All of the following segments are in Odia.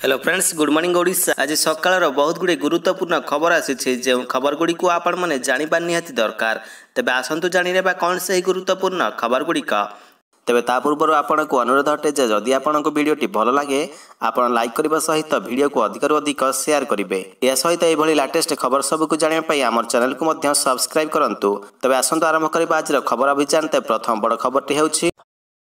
Hello friends, good morning Odisha. आज सकाळ बहुत गुड़े गुरुत्वपूर्ण खबर आसी जो खबर गुड़ी को आपण मैंने जाना निहाती दरकार। तेबे आसतु जाने कौन से गुरुत्वपूर्ण खबर गुड़िक। तेबे ता पूर्व आपन को अनुरोध अटे जे जदि आपन को वीडियोटी भल लगे आपन लाइक करबा सहित वीडियो को अधिक अधिक शेयर करेंगे। या सहित यह लेटेस्ट खबर सबको जानापी आम चैनल को मध्य सब्सक्राइब करंतु। तेबे आसतु आरंभ करबा आज खबर अभियान। ते प्रथम बड़ खबरटी हेउछि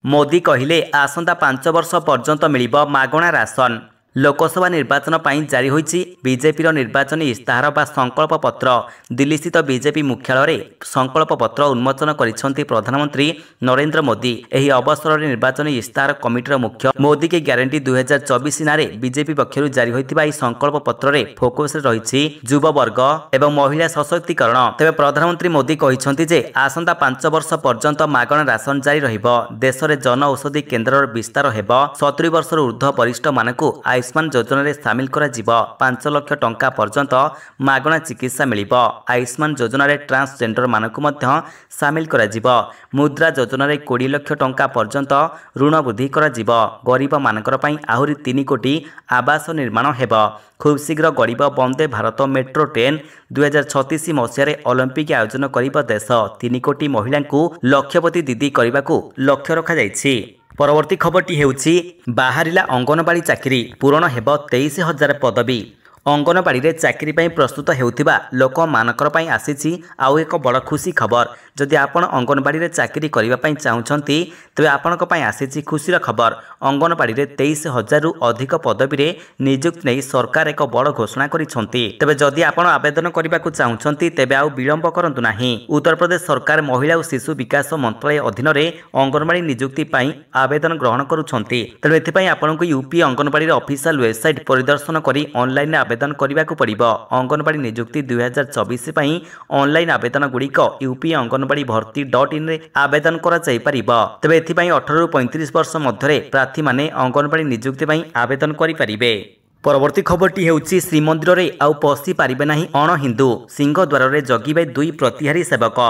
मोदी कहिले आसंता 5 वर्ष पर्यंत मिलिबो मागणा राशन। लोकसभा निर्वाचन पर जारी होईछि बीजेपी निर्वाचनी इस्ताहार बा संकल्प पत्र। दिल्ली स्थित बीजेपी मुख्यालय संकल्प पत्र उन्मोचन करिसेंति प्रधानमंत्री नरेंद्र मोदी। एही अवसर में निर्वाचनी इस्ताहार कमिटीर मुख्य मोदी की ग्यारंटी 2024 नारे बीजेपी पक्षरु जारी होइतिबा ई संकल्प पत्र रे फोकस रहिछि युवा वर्ग एवं महिला सशक्तिकरण। तेबे प्रधानमंत्री मोदी कहिसेंति जे आसंता 5 वर्ष पर्यंत मागणा राशन जारी रहिबो। देश में जन औषधि केन्द्रर विस्तार हेबो। 70 वर्ष ऊर्ध्व वरिष्ठ मानकु आयुष्मान योजना रे शामिल करा जिवो। 5 लाख टंका पर्यंत मागणा चिकित्सा मिलिबो। आयुष्मान योजना रे ट्रांसजेंडर मानकु मध्य शामिल करा जिवो। मुद्रा योजना रे 20 लाख टंका पर्यंत ऋण वृद्धि करा जिवो। गरीब मानकर पई आहुरी 3 कोटी आवास निर्माण हेबो। खूब शीघ्र गरीब वंदे भारत मेट्रो ट्रेन 2036 मसीह ओलंपिक आयोजन करिबो देश। 3 कोटी महिला को लक्षपति दीदी करने को लक्ष्य रखा जाइछि। परवर्ती खबरटी हेउछि बाहरिला अंगनवाड़ी चाकरी पूरण हेबो 23,000 पदवी। अंगनवाड़ी रे चाकरी पई प्रस्तुत हेउथिबा लोक मानकर पई आसीछि आउ एक बड़ खुशी खबर। जदि आपण अंगनवाड़ी रे चाकरी करिबा पई चाहुछंती तबे आपनक पई आसीछि खुशीर खबर। अंगनवाड़ी रे 23,000 रु अधिक पदवी रे नियुक्ति नै सरकार एक बड़ घोषणा करिसंती। तबे जदि आपण आवेदन करिबा को चाहुछंती तबे आउ विलंब करंतु नाही। उत्तर प्रदेश सरकार महिला और शिशु विकास मंत्रालय अधीन रे अंगनवाड़ी नियुक्ति पई आवेदन ग्रहण करूछंती। तबे एथि पई आपनक यूपी अंगनवाड़ी रे ऑफिशियल वेबसाइट परिदर्शन करी ऑनलाइन आवेदन करने को पड़िबो। अंगनवाड़ी नियुक्ति 2024 पई ऑनलाइन आवेदन गुड़िक यूपी अंगनवाड़ी भर्ती.in रे आवेदन करा जाई परिबो। तबे एथि पई 18 रु 35 वर्ष मध्यरे प्रार्थी माने अंगनवाड़ी नियुक्ति पई आवेदन करि परिबे। परवर्ती खबरटी हेउछि श्रीमंदिर रे आउ पसी पारिबे नाही अण हिंदू। सिंहद्वार रे जगिबे 2 प्रतिहारी सेवक।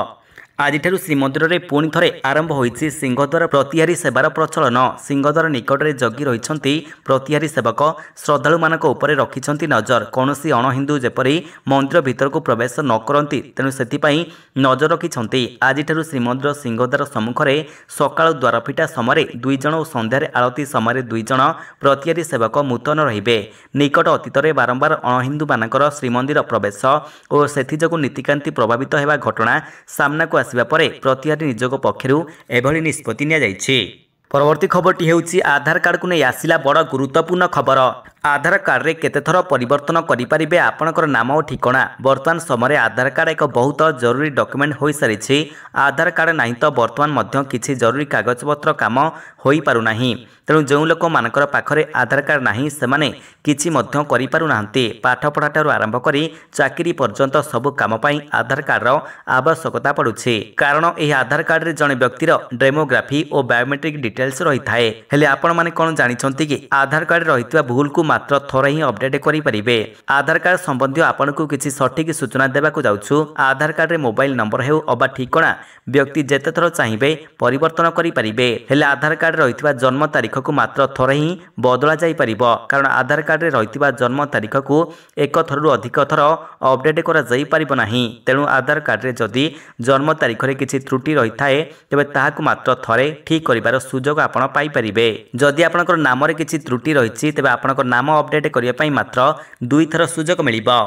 आज श्रीमंदिर में पुणी थे आरंभ होइछि सिंहद्वार प्रतिहारी सेवार प्रचलन। सिंहद्वार निकट में जगी रही प्रतिहारी सेवक श्रद्धालु मानक उपरे रखिछंती नजर। कौनसी अण हिंदू जेपरी मंदिर भीतर को प्रवेश न करती तेणु सेथिपाई नजर रखिछंती। आज श्रीमंदिर सिंहद्वार सम्मुखरे सकाळ द्वार फिटा समय 2 जण और संध्यारे आरती समय 2 जण प्रतिहारी सेवक मुतयन रहिबे। निकट अतीत में बारंबार अण हिंदू मानकर श्रीमंदिर प्रवेश और सेथिजोगु नीतिकांति प्रभावित हेबा घटना सामना को आसिबा परे प्रतिहारी निजोग पक्षरु एभली निष्पत्ति निया जाइछि। परवर्ती खबरटी हेउछि आधार कार्ड को नै आसिला बड़ गुरुत्वपूर्ण खबर। आधार कार्ड रे केते थर परिवर्तन करि परिबे आपनकर नाम और ठिकाना। वर्तमान समय आधार कार्ड एक बहुत जरूरी डॉक्यूमेंट होई सारिछि। आधार कार्ड नाही तो वर्तमान मध्य किछि जरूरी कागजपत्र काम होई पारु नाही। तेणु जो लोक मानकर पाखरे आधार कार्ड नाही सेमाने किछि मध्य करि पारु नाहंती। पाठ पढ़ाठारु आरंभ करी चाकरी पर्यंत सब काम पई आधार कार्ड रो आवश्यकता पड़ुछि। कारण एही आधार कार्ड रे जणे व्यक्तिर डेमोग्राफी और बायोमेट्रिक डिटेल्स रही थाए। हेले आपण माने कोन जानि छंती कि आधार कार्ड रहितबा भूल को मात्र थोड़ा ही अपडेट करि परिबे। आधार कार्ड संबंधी आपण को किछि सठिक सूचना देबा को जाउछु। आधार कार्ड रे मोबाइल नंबर हेउ अबा ठिकाना व्यक्ति जेते थर चाहिबे परिवर्तन करि परिबे। हेले आधार कार्ड रहितबा जन्म तारीख को मात्र थोड़ा ही बदला जाई परिबो। कारण आधार कार्ड रे रहितबा जन्म तारीख को एक थरु अधिक थर अपडेट करा जाई परिबो नाही। तेणु आधार कार्ड रे जदि जन्म तारीख रे किछि त्रुटि रही थाए तबे ताहाकु मात्र थरे ठीक करिवार सुजोग आपण पाई परिबे। जदि आपनकर नाम रे किछि त्रुटि रहिछि तबे आपनकर नाम अपडेट करिया पई मात्र 2 थर सुजोग मिलिबो।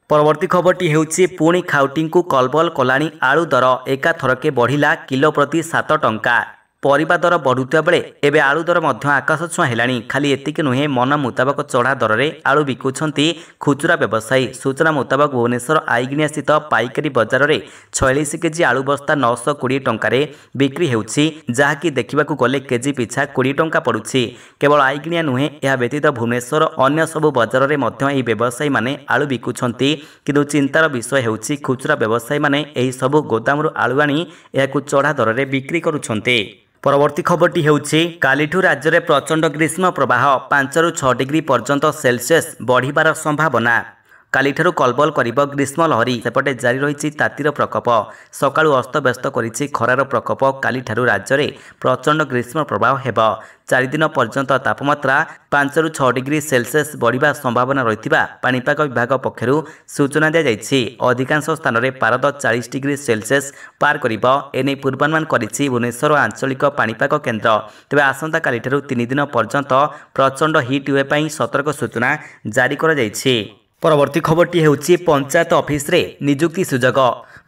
परवर्ती खबरटी हेउछि पुणी खाउटी को कलबल कलाणी आलू दर एका थरके बढ़िला किलो प्रति 7 टंका। परिबा दर बढ़ुता बेले एबे आलू दर मध्य आकाश छुआ हेलाणी। खाली एतिक नुहे मन मुताबक चढ़ा दर रे आलू बिकुछंती खुचुरा व्यवसायी। सूचना मुताबक भुवनेश्वर आईगिनिया स्थित पाइकारी बाजार रे 46 केजी आलू बस्ता 920 टंका रे बिक्री हेउछि, जहाँकि देखिबाकू गले केजी पिछा 20 टंका पड़ुछि। केवल आईगिनिया नुहे यह व्यतीत भुवनेश्वर अन्य सबु बाजार रे मध्य एही व्यवसायी माने आलू बिकुछंती। किंतु चिंतार विषय हेउछि खुचुरा व्यवसायी माने एही सबु गोदामरु आलू आनी एहाकू चढ़ा दर रे बिक्री करूछंती। परवर्ती खबरटी हेउछि कालीठू राज्य में प्रचंड ग्रीष्म प्रवाह 5 रु 6 डिग्री पर्यंत सेल्सियस बढ़िबार संभावना। କାଲିଠାରୁ କଲବଲ କରିବ ଗ୍ରୀଷ୍ମ ଲହରୀ। ସେପଟେ ଜାରି ରହିଛି ତାତିର ପ୍ରକୋପ। ସକାଳୁ ଅସ୍ତବ୍ୟସ୍ତ କରିଛି ଖରାର ପ୍ରକୋପ। କାଲିଠାରୁ ରାଜ୍ୟରେ ପ୍ରଚଣ୍ଡ ଗ୍ରୀଷ୍ମ ପ୍ରବାହ ହେବ। 4 ଦିନ ପର୍ଯ୍ୟନ୍ତ ତାପମାତ୍ରା 5 ରୁ 6 ଡିଗ୍ରୀ ସେଲସିୟସ୍ ବଢ଼ିବା ସମ୍ଭାବନା ରହିଥିବା ପାଣିପାଗ ବିଭାଗ ପକ୍ଷରୁ ସୂଚନା ଦିଆଯାଇଛି। ଅଧିକାଂଶ ସ୍ଥାନରେ ପାରଦ 40 ଡିଗ୍ରୀ ସେଲସିୟସ୍ ପାର କରିବ। ଏନେଇ ପୂର୍ବାନୁମାନ କରିଛି ଭୁବନେଶ୍ୱର ଆଞ୍ଚଳିକ ପାଣିପାଗ କେନ୍ଦ୍ର। ତେବେ ଆସନ୍ତାକାଲିଠାରୁ 3 ଦିନ ପର୍ଯ୍ୟନ୍ତ ପ୍ରଚଣ୍ଡ ହିଟ୍ ୱେଭ୍ ପାଇଁ ସତର୍କ ସୂଚନା ଜାରି କରାଯାଇଛି। ପରବର୍ତ୍ତୀ ଖବରଟି ହେଉଛି ପଞ୍ଚାୟତ ଅଫିସରେ ନିଯୁକ୍ତି ସୁଯୋଗ।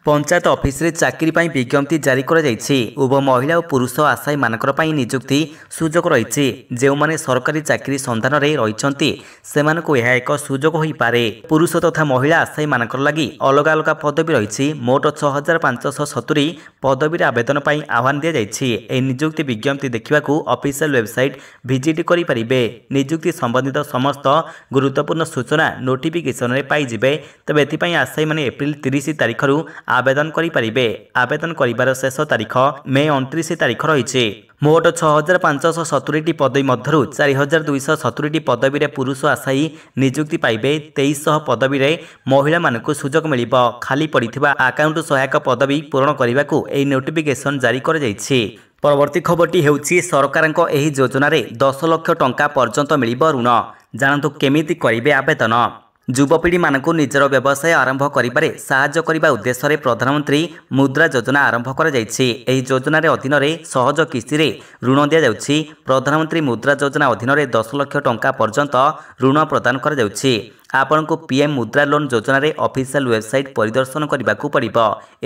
ପଞ୍ଚାୟତ ଅଫିସରେ ଚାକିରି ପାଇଁ ବିଜ୍ଞପ୍ତି ଜାରି କରାଯାଇଛି। ଉଭୟ ମହିଳା ଓ ପୁରୁଷ ଆଶାୟୀମାନଙ୍କର ପାଇଁ ନିଯୁକ୍ତି ସୁଯୋଗ ରହିଛି। ଯେଉଁମାନେ ସରକାରୀ ଚାକିରି ସନ୍ଧାନରେ ରହିଛନ୍ତି ସେମାନଙ୍କୁ ଏହା ଏକ ସୁଯୋଗ ହୋଇପାରେ। ପୁରୁଷ ତଥା ମହିଳା ଆଶାୟୀମାନଙ୍କର ଲାଗି ଅଲଗା ଅଲଗା ପଦବୀ ରହିଛି। ମୋଟ 6570 ପଦବୀରେ ଆବେଦନ ପାଇଁ ଆହ୍ୱାନ ଦିଆଯାଇଛି। ଏହି ନିଯୁକ୍ତି ବିଜ୍ଞପ୍ତି ଦେଖିବାକୁ ଅଫିସିଆଲ ୱେବସାଇଟ୍ ଭିଜିଟ୍ କରିପାରିବେ। ନିଯୁକ୍ତି ସମ୍ବନ୍ଧିତ ସମସ୍ତ ଗୁରୁତ୍ୱପୂର୍ଣ୍ଣ ସୂଚନା ନୋଟିଫିକେସନରେ ପାଇଯିବେ। ତେବେ ଏଥିପାଇଁ ଆଶାୟୀମାନେ ଏପ୍ରିଲ 30 ତାରିଖରୁ ଆବେଦନ କରିପାରିବେ। ଆବେଦନ କରିବାର ଶେଷ ତାରିଖ ମେ 29 ତାରିଖ ରହିଛି। ମୋଟ 6570ଟି ପଦବୀ ମଧ୍ୟରୁ 4270ଟି ପଦବୀରେ ପୁରୁଷ ଆଶାୟୀ ନିଯୁକ୍ତି ପାଇବେ। 2300 ପଦବୀରେ ମହିଳାମାନଙ୍କୁ ସୁଯୋଗ ମିଳିବ। ଖାଲି ପଡ଼ିଥିବା ଆକାଉଣ୍ଟ ସହାୟକ ପଦବୀ ପୂରଣ କରିବାକୁ ଏହି ନୋଟିଫିକେସନ ଜାରି କରାଯାଇଛି। ପରବର୍ତ୍ତୀ ଖବରଟି ହେଉଛି ସରକାରଙ୍କ ଏହି ଯୋଜନାରେ 10 ଲକ୍ଷ ଟଙ୍କା ପର୍ଯ୍ୟନ୍ତ ମିଳିବ ଋଣ। ଜାଣନ୍ତୁ କେମିତି କରିବେ ଆବେଦନ। ଯୁବପିଢ଼ିମାନଙ୍କୁ ନିଜର ବ୍ୟବସାୟ ଆରମ୍ଭ କରିବାରେ ସାହାଯ୍ୟ କରିବା ଉଦ୍ଦେଶ୍ୟରେ ପ୍ରଧାନମନ୍ତ୍ରୀ ମୁଦ୍ରା ଯୋଜନା ଆରମ୍ଭ କରାଯାଇଛି। ଏହି ଯୋଜନାରେ ଅଧୀନରେ ସହଜ କିସ୍ତିରେ ଋଣ ଦିଆଯାଉଛି। ପ୍ରଧାନମନ୍ତ୍ରୀ ମୁଦ୍ରା ଯୋଜନା ଅଧୀନରେ 10 ଲକ୍ଷ ଟଙ୍କା ପର୍ଯ୍ୟନ୍ତ ଋଣ ପ୍ରଦାନ କରାଯାଉଛି। ଆପଣଙ୍କୁ ପିଏମ୍ ମୁଦ୍ରା ଲୋନ୍ ଯୋଜନାରେ ଅଫିସିଆଲ ୱେବସାଇଟ୍ ପରିଦର୍ଶନ କରିବାକୁ ପଡ଼ିବ।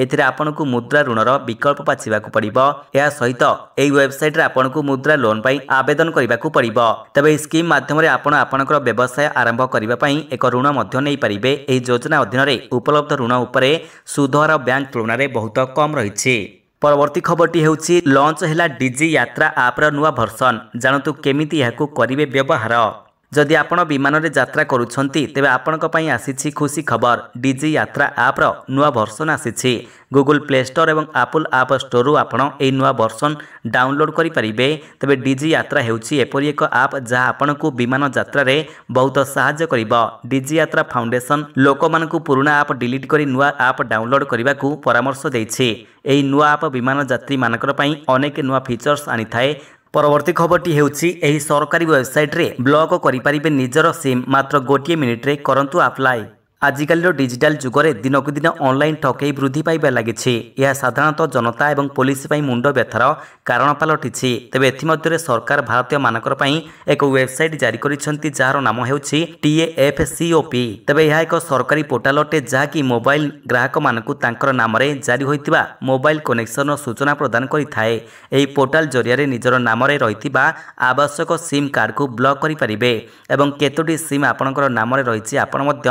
ଏଥିରେ ଆପଣଙ୍କୁ ମୁଦ୍ରା ଋଣର ବିକଳ୍ପ ବାଛିବାକୁ ପଡ଼ିବ। ଏହା ସହିତ ଏହି ୱେବସାଇଟ୍ରେ ଆପଣଙ୍କୁ ମୁଦ୍ରା ଲୋନ୍ ପାଇଁ ଆବେଦନ କରିବାକୁ ପଡ଼ିବ। ତେବେ ଏହି ସ୍କିମ୍ ମାଧ୍ୟମରେ ଆପଣ ଆପଣଙ୍କର ବ୍ୟବସାୟ ଆରମ୍ଭ କରିବା ପାଇଁ ଏକ ଋଣ ମଧ୍ୟ ନେଇପାରିବେ। ଏହି ଯୋଜନା ଅଧୀନରେ ଉପଲବ୍ଧ ଋଣ ଉପରେ ସୁଧହାର ବ୍ୟାଙ୍କ ତୁଳନାରେ ବହୁତ କମ୍ ରହିଛି। ପରବର୍ତ୍ତୀ ଖବରଟି ହେଉଛି ଲଞ୍ଚ ହେଲା ଡିଜି ଯାତ୍ରା ଆପ୍ର ନୂଆ ଭର୍ସନ। ଜାଣନ୍ତୁ କେମିତି ଏହାକୁ କରିବେ ବ୍ୟବହାର। ଯଦି ଆପଣ ବିମାନରେ ଯାତ୍ରା କରୁଛନ୍ତି ତେବେ ଆପଣଙ୍କ ପାଇଁ ଆସିଛି ଖୁସି ଖବର। ଡିଜି ଯାତ୍ରା ଆପ୍ର ନୂଆ ଭର୍ସନ ଆସିଛି। ଗୁଗଲ ପ୍ଲେ ଷ୍ଟୋର ଏବଂ ଆପଲ୍ ଆପ୍ ଷ୍ଟୋରରୁ ଆପଣ ଏହି ନୂଆ ଭର୍ସନ ଡାଉନଲୋଡ୍ କରିପାରିବେ। ତେବେ ଡିଜି ଯାତ୍ରା ହେଉଛି ଏପରି ଏକ ଆପ୍ ଯାହା ଆପଣଙ୍କୁ ବିମାନ ଯାତ୍ରାରେ ବହୁତ ସାହାଯ୍ୟ କରିବ। ଡିଜି ଯାତ୍ରା ଫାଉଣ୍ଡେସନ ଲୋକମାନଙ୍କୁ ପୁରୁଣା ଆପ୍ ଡିଲିଟ୍ କରି ନୂଆ ଆପ୍ ଡାଉନଲୋଡ୍ କରିବାକୁ ପରାମର୍ଶ ଦେଇଛି। ଏହି ନୂଆ ଆପ୍ ବିମାନ ଯାତ୍ରୀମାନଙ୍କର ପାଇଁ ଅନେକ ନୂଆ ଫିଚର୍ସ ଆଣିଥାଏ। ପରବର୍ତ୍ତୀ ଖବରଟି ହେଉଛି ଏହି ସରକାରୀ ୱେବସାଇଟ୍ରେ ବ୍ଲକ୍ କରିପାରିବେ ନିଜର ସିମ୍। ମାତ୍ର ଗୋଟିଏ ମିନିଟ୍ରେ କରନ୍ତୁ ଆପ୍ଲାଏ। ଆଜିକାଲିର ଡିଜିଟାଲ ଯୁଗରେ ଦିନକୁ ଦିନ ଅନଲାଇନ୍ ଠକେଇ ବୃଦ୍ଧି ପାଇବାରେ ଲାଗିଛି। ଏହା ସାଧାରଣତଃ ଜନତା ଏବଂ ପୋଲିସ ପାଇଁ ମୁଣ୍ଡ ବ୍ୟଥାର କାରଣ ପାଲଟିଛି। ତେବେ ଏଥିମଧ୍ୟରେ ସରକାର ଭାରତୀୟମାନଙ୍କର ପାଇଁ ଏକ ୱେବସାଇଟ୍ ଜାରି କରିଛନ୍ତି ଯାହାର ନାମ ହେଉଛି TAFCOP। ତେବେ ଏହା ଏକ ସରକାରୀ ପୋର୍ଟାଲ ଅଟେ ଯାହାକି ମୋବାଇଲ ଗ୍ରାହକମାନଙ୍କୁ ତାଙ୍କର ନାମରେ ଜାରି ହୋଇଥିବା ମୋବାଇଲ କନେକ୍ସନର ସୂଚନା ପ୍ରଦାନ କରିଥାଏ। ଏହି ପୋର୍ଟାଲ ଜରିଆରେ ନିଜର ନାମରେ ରହିଥିବା ଆବଶ୍ୟକ ସିମ୍ କାର୍ଡକୁ ବ୍ଲକ୍ କରିପାରିବେ ଏବଂ କେତୋଟି ସିମ୍ ଆପଣଙ୍କର ନାମରେ ରହିଛି ଆପଣ ମଧ୍ୟ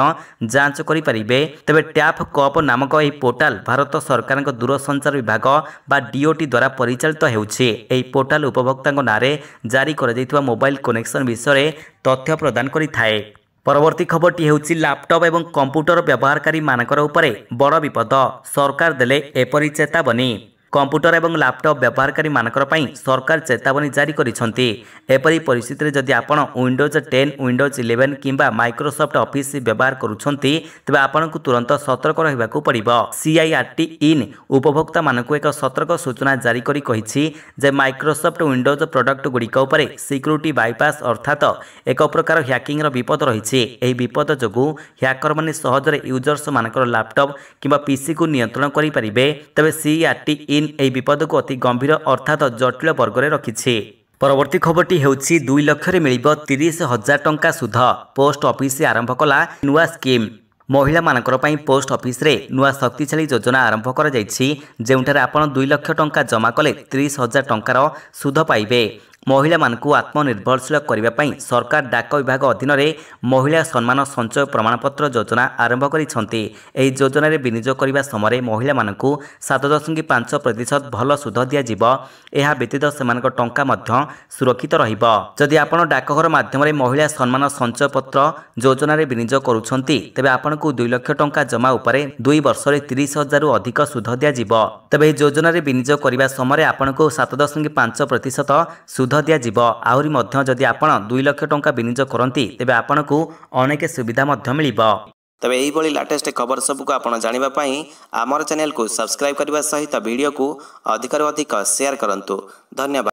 ଯାଞ୍ଚ କରିପାରିବେ। ତେବେ ଟ୍ୟାପ୍ କପ୍ ନାମକ ଏହି ପୋର୍ଟାଲ ଭାରତ ସରକାରଙ୍କ ଦୂରସଞ୍ଚାର ବିଭାଗ ବା DOT ଦ୍ୱାରା ପରିଚାଳିତ ହେଉଛି। ଏହି ପୋର୍ଟାଲ ଉପଭୋକ୍ତାଙ୍କ ନାଁରେ ଜାରି କରାଯାଇଥିବା ମୋବାଇଲ କନେକ୍ସନ ବିଷୟରେ ତଥ୍ୟ ପ୍ରଦାନ କରିଥାଏ। ପରବର୍ତ୍ତୀ ଖବରଟି ହେଉଛି ଲ୍ୟାପଟପ୍ ଏବଂ କମ୍ପ୍ୟୁଟର ବ୍ୟବହାରକାରୀମାନଙ୍କର ଉପରେ ବଡ଼ ବିପଦ। ସରକାର ଦେଲେ ଏପରି ଚେତାବନୀ। କମ୍ପ୍ୟୁଟର ଏବଂ ଲ୍ୟାପଟପ୍ ବ୍ୟବହାରକାରୀମାନଙ୍କର ପାଇଁ ସରକାର ଚେତାବନୀ ଜାରି କରିଛନ୍ତି। ଏପରି ପରିସ୍ଥିତିରେ ଯଦି ଆପଣ ୱିଣ୍ଡୋଜ୍ 10, ୱିଣ୍ଡୋଜ୍ 11 କିମ୍ବା ମାଇକ୍ରୋସଫ୍ଟ ଅଫିସ୍ ବ୍ୟବହାର କରୁଛନ୍ତି ତେବେ ଆପଣଙ୍କୁ ତୁରନ୍ତ ସତର୍କ ରହିବାକୁ ପଡ଼ିବ। CIRT ଇନ୍ ଉପଭୋକ୍ତାମାନଙ୍କୁ ଏକ ସତର୍କ ସୂଚନା ଜାରି କରି କହିଛି ଯେ ମାଇକ୍ରୋସଫ୍ଟ ୱିଣ୍ଡୋଜ୍ ପ୍ରଡକ୍ଟଗୁଡ଼ିକ ଉପରେ ସିକ୍ୟୁରିଟି ବାଇପାସ୍ ଅର୍ଥାତ ଏକ ପ୍ରକାର ହ୍ୟାକିଂର ବିପଦ ରହିଛି। ଏହି ବିପଦ ଯୋଗୁଁ ହ୍ୟାକରମାନେ ସହଜରେ ୟୁଜର୍ସମାନଙ୍କର ଲ୍ୟାପଟପ୍ କିମ୍ବା PCକୁ ନିୟନ୍ତ୍ରଣ କରିପାରିବେ। ତେବେ CIRT ଇନ୍ ଏହି ବିପଦକୁ ଅତି ଗମ୍ଭୀର ଅର୍ଥାତ ଜଟିଳ ବର୍ଗରେ ରଖିଛି। ପରବର୍ତ୍ତୀ ଖବରଟି ହେଉଛି 2 ଲକ୍ଷରେ ମିଳିବ 30,000 ଟଙ୍କା ସୁଧ। ପୋଷ୍ଟ ଅଫିସ ଆରମ୍ଭ କଲା ନୂଆ ସ୍କିମ୍। ମହିଳାମାନଙ୍କର ପାଇଁ ପୋଷ୍ଟ ଅଫିସରେ ନୂଆ ଶକ୍ତିଶାଳୀ ଯୋଜନା ଆରମ୍ଭ କରାଯାଇଛି ଯେଉଁଠାରେ ଆପଣ 2 ଲକ୍ଷ ଟଙ୍କା ଜମା କଲେ 30,000 ଟଙ୍କାର ସୁଧ ପାଇବେ। ମହିଳାମାନଙ୍କୁ ଆତ୍ମନିର୍ଭରଶୀଳ କରିବା ପାଇଁ ସରକାର ଡାକ ବିଭାଗ ଅଧୀନରେ ମହିଳା ସମ୍ମାନ ସଞ୍ଚୟ ପ୍ରମାଣପତ୍ର ଯୋଜନା ଆରମ୍ଭ କରିଛନ୍ତି। ଏହି ଯୋଜନାରେ ବିନିଯୋଗ କରିବା ସମୟରେ ମହିଳାମାନଙ୍କୁ 7.5% ଭଲ ସୁଧ ଦିଆଯିବ। ଏହା ବ୍ୟତୀତ ସେମାନଙ୍କ ଟଙ୍କା ମଧ୍ୟ ସୁରକ୍ଷିତ ରହିବ। ଯଦି ଆପଣ ଡାକଘର ମାଧ୍ୟମରେ ମହିଳା ସମ୍ମାନ ସଞ୍ଚୟ ପତ୍ର ଯୋଜନାରେ ବିନିଯୋଗ କରୁଛନ୍ତି ତେବେ ଆପଣଙ୍କୁ 2 ଲକ୍ଷ ଟଙ୍କା ଜମା ଉପରେ 2 ବର୍ଷରେ 30,000ରୁ ଅଧିକ ସୁଧ ଦିଆଯିବ। ତେବେ ଏହି ଯୋଜନାରେ ବିନିଯୋଗ କରିବା ସମୟରେ ଆପଣଙ୍କୁ 7.5% ସୁଧ ଦିଆଯିବ। ଆହୁରି ମଧ୍ୟ ଯଦି ଆପଣ 2 ଲକ୍ଷ ଟଙ୍କା ବିନିଯୋଗ କରନ୍ତି ତେବେ ଆପଣଙ୍କୁ ଅନେକ ସୁବିଧା ମଧ୍ୟ ମିଳିବ। ତେବେ ଏହିଭଳି ଲାଟେଷ୍ଟ ଖବର ସବୁକୁ ଆପଣ ଜାଣିବା ପାଇଁ ଆମର ଚ୍ୟାନେଲକୁ ସବସ୍କ୍ରାଇବ୍ କରିବା ସହିତ ଭିଡ଼ିଓକୁ ଅଧିକରୁ ଅଧିକ ସେୟାର କରନ୍ତୁ। ଧନ୍ୟବାଦ।